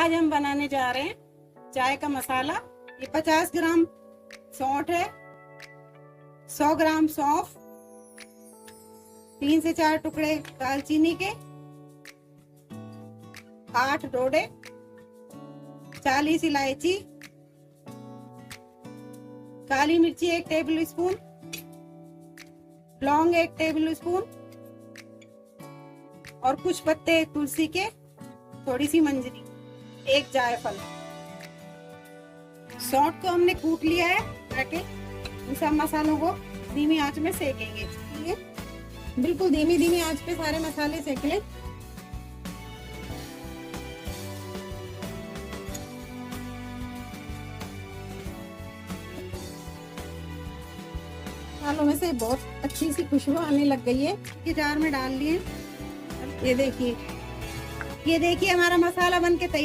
आज हम बनाने जा रहे हैं चाय का मसाला। ये 50 ग्राम सौंठ है, 100 ग्राम सौंफ, 3 से 4 टुकड़े दालचीनी के, 8 डोडे, 40 इलायची, काली मिर्ची 1 टेबल स्पून, लौंग 1 टेबल स्पून और कुछ पत्ते तुलसी के, थोड़ी सी मंजरी, 1 जायफल। सौंठ को हमने कूट लिया है ताकि इन सब मसालों को धीमी आंच में सेकेंगे। ठीक है, बिल्कुल धीमी आंच पे सारे मसाले सेक लें। मसालों में से बहुत अच्छी सी खुशबू आने लग गई है। ये जार में डाल लिए। ये देखिए हमारा मसाला बन के तैयार।